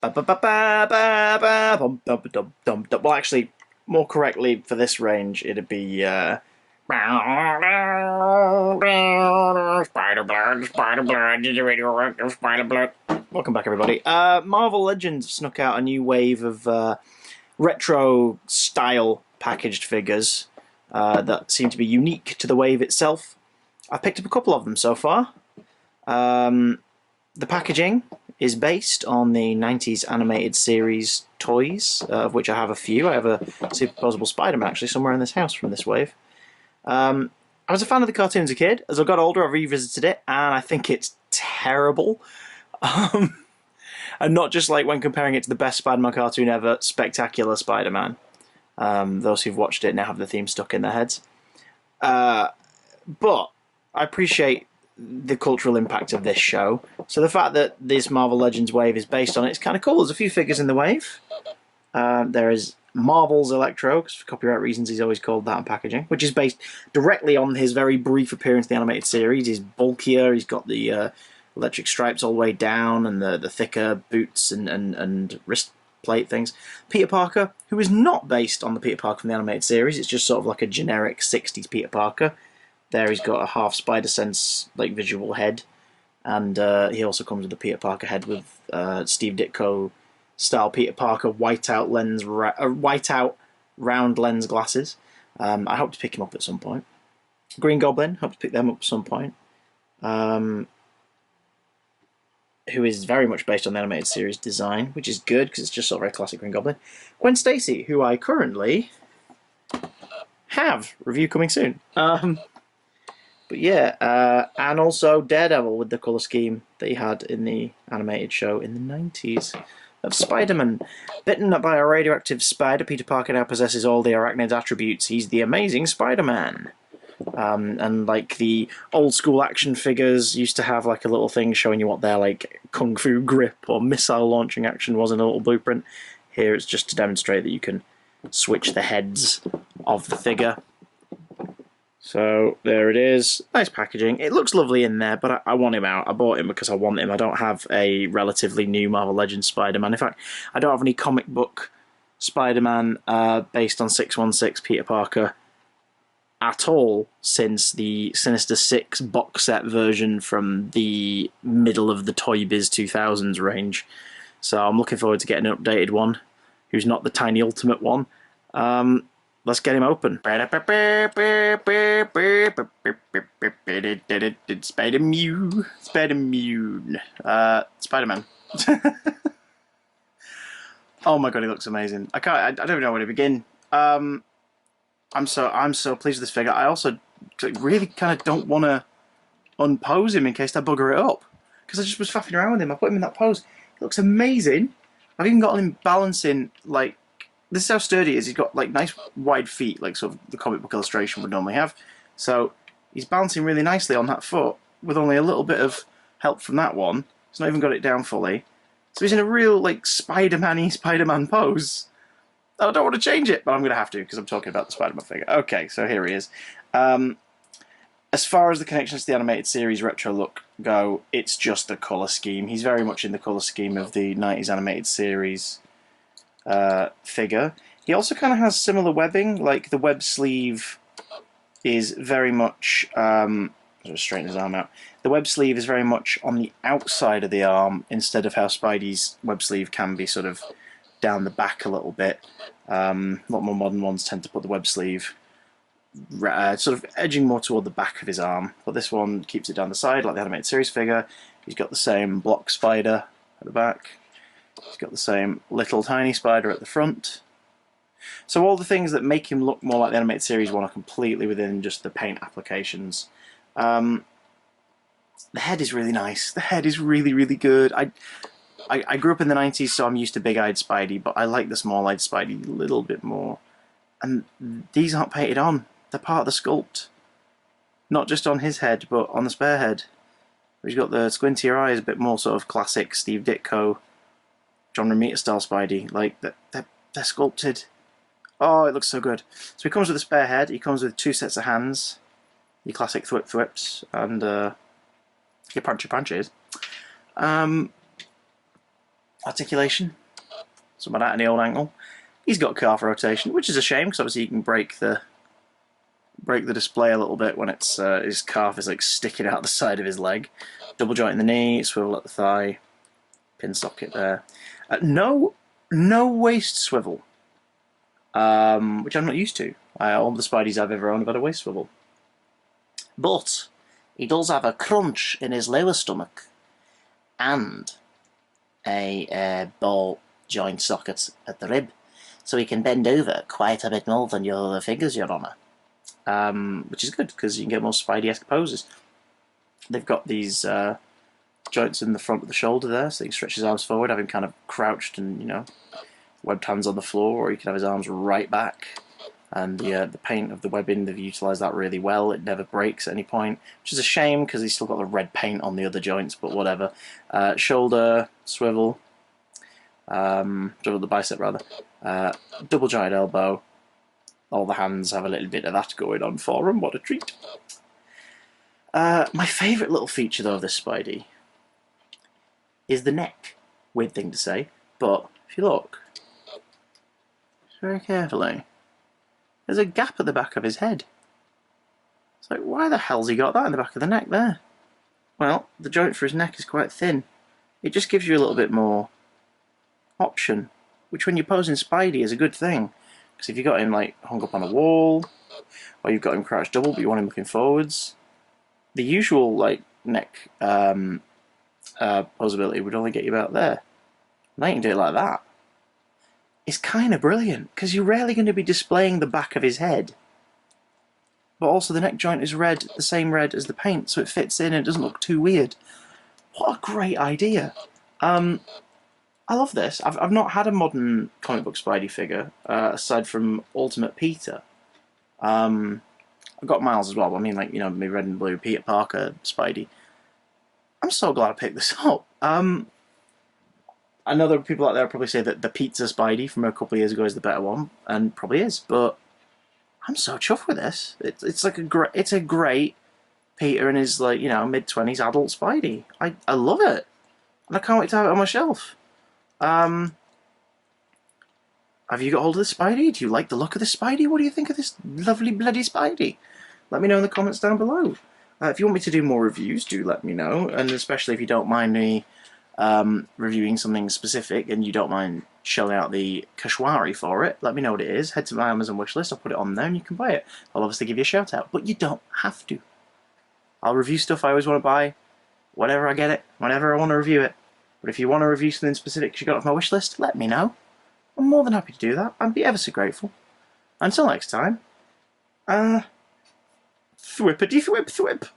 Well, actually, more correctly for this range, it'd be Spider Blood, Spider Blood, did you radioactive Spider Blood? Welcome back, everybody. Marvel Legends snuck out a new wave of retro style packaged figures that seem to be unique to the wave itself. I've picked up a couple of them so far. The packaging is based on the 90s animated series toys, of which I have a few. I have a Superposable Spider-Man actually somewhere in this house from this wave. I was a fan of the cartoon as a kid. As I got older, I revisited it, and I think it's terrible. And not just like when comparing it to the best Spider-Man cartoon ever, Spectacular Spider-Man. Those who've watched it now have the theme stuck in their heads. But I appreciate the cultural impact of this show. So the fact that this Marvel Legends wave is based on it is kind of cool. There's a few figures in the wave. There is Marvel's Electro, because for copyright reasons he's always called that in packaging, which is based directly on his very brief appearance in the animated series. He's bulkier, he's got the electric stripes all the way down, and the thicker boots and wrist plate things. Peter Parker, who is not based on the Peter Parker from the animated series, it's just sort of like a generic 60s Peter Parker. There he's got a half Spider-Sense like visual head, and he also comes with a Peter Parker head with Steve Ditko style Peter Parker whiteout round lens glasses. I hope to pick him up at some point. Green Goblin, hope to pick them up at some point. Who is very much based on the animated series design, which is good because it's just sort of very classic Green Goblin. Gwen Stacy, who I currently have review coming soon. But yeah, and also Daredevil with the colour scheme that he had in the animated show in the 90s of Spider-Man. Bitten by a radioactive spider, Peter Parker now possesses all the arachnid's attributes. He's the amazing Spider-Man. And like the old school action figures used to have like a little thing showing you what their like kung fu grip or missile launching action was in a little blueprint. Here it's just to demonstrate that you can switch the heads of the figure. So there it is. Nice packaging. It looks lovely in there, but I want him out. I bought him because I want him. I don't have a relatively new Marvel Legends Spider-Man. In fact, I don't have any comic book Spider-Man based on 616 Peter Parker at all since the Sinister Six box set version from the middle of the Toy Biz 2000s range. So I'm looking forward to getting an updated one, who's not the Tiny Ultimate one. Let's get him open. Spider-Mew. Spider-Mew. Spider-Man. Oh my god, he looks amazing. I don't even know where to begin. I'm so pleased with this figure. I also really kind of don't want to unpose him in case I bugger it up, because I just was faffing around with him. I put him in that pose. He looks amazing. I've even got him balancing like. This is how sturdy he is. He's got like nice wide feet, like sort of the comic book illustration would normally have. So he's balancing really nicely on that foot with only a little bit of help from that one. He's not even got it down fully. So he's in a real like Spider-Man-y Spider-Man pose. I don't want to change it, but I'm going to have to because I'm talking about the Spider-Man figure. Okay, so here he is. As far as the connections to the animated series retro look go, it's just the colour scheme. He's very much in the colour scheme of the 90s animated series figure. He also kind of has similar webbing, like the web sleeve is very much just straighten his arm out. The web sleeve is very much on the outside of the arm instead of how Spidey's web sleeve can be sort of down the back a little bit. A lot more modern ones tend to put the web sleeve sort of edging more toward the back of his arm, but this one keeps it down the side like the animated series figure. He's got the same block spider at the back. He's got the same little tiny spider at the front. So all the things that make him look more like the animated series one are completely within just the paint applications. The head is really nice. The head is really, really good. I grew up in the 90s, so I'm used to big-eyed Spidey, but I like the small-eyed Spidey a little bit more. And these aren't painted on. They're part of the sculpt. Not just on his head, but on the spare head. He's got the squintier eyes, a bit more sort of classic Steve Ditko, John Romita style Spidey. Like, they're sculpted. Oh, it looks so good. So he comes with a spare head, he comes with 2 sets of hands, your classic thwip thwips, and your punchy punches. articulation. Some of that in the old ankle. He's got calf rotation, which is a shame because obviously you can break the display a little bit when it's his calf is like sticking out the side of his leg. Double joint in the knee, swivel at the thigh, pin socket there. No waist swivel, which I'm not used to. All the Spideys I've ever owned have had a waist swivel. But he does have a crunch in his lower stomach and a ball joint socket at the rib, so he can bend over quite a bit more than your other figures, Your Honour. Which is good because you can get more Spidey-esque poses. They've got these joints in the front of the shoulder there, so he can stretch his arms forward, have him kind of crouched and, you know, webbed hands on the floor, or he can have his arms right back. And the paint of the webbing, they've utilised that really well. It never breaks at any point, which is a shame because he's still got the red paint on the other joints, but whatever. Shoulder, swivel, swivel the bicep rather, double jointed elbow. All the hands have a little bit of that going on for them. What a treat. My favourite little feature, though, of this Spidey is the neck. Weird thing to say, but if you look very carefully, there's a gap at the back of his head. It's like, why the hell's he got that in the back of the neck there? Well, the joint for his neck is quite thin. It just gives you a little bit more option, which when you're posing Spidey is a good thing. Because if you've got him like hung up on a wall, or you've got him crouched double but you want him looking forwards, the usual like neck posability would only get you about there. Now you can do it like that. It's kind of brilliant, because you're rarely going to be displaying the back of his head. But also the neck joint is red, the same red as the paint, so it fits in and it doesn't look too weird. What a great idea. I love this. I've not had a modern comic book Spidey figure, aside from Ultimate Peter. I've got Miles as well, but I mean, like, you know, my red and blue Peter Parker Spidey. I'm so glad I picked this up. I know there are people out there who probably say that the Pizza Spidey from a couple of years ago is the better one, and probably is, but I'm so chuffed with this. It's like a great Peter in his, like, you know, mid-20s adult Spidey. I love it, and I can't wait to have it on my shelf. Have you got hold of the Spidey? Do you like the look of the Spidey? What do you think of this lovely bloody Spidey? Let me know in the comments down below. If you want me to do more reviews, do let me know, and especially if you don't mind me reviewing something specific and you don't mind shelling out the Kashwari for it, let me know what it is. Head to my Amazon wishlist, I'll put it on there and you can buy it. I'll obviously give you a shout out, but you don't have to. I'll review stuff I always want to buy, whenever I get it, whenever I want to review it. But if you want to review something specific because you got it off my wishlist, let me know. I'm more than happy to do that. I'd be ever so grateful. Until next time, thwippity thwip thwip.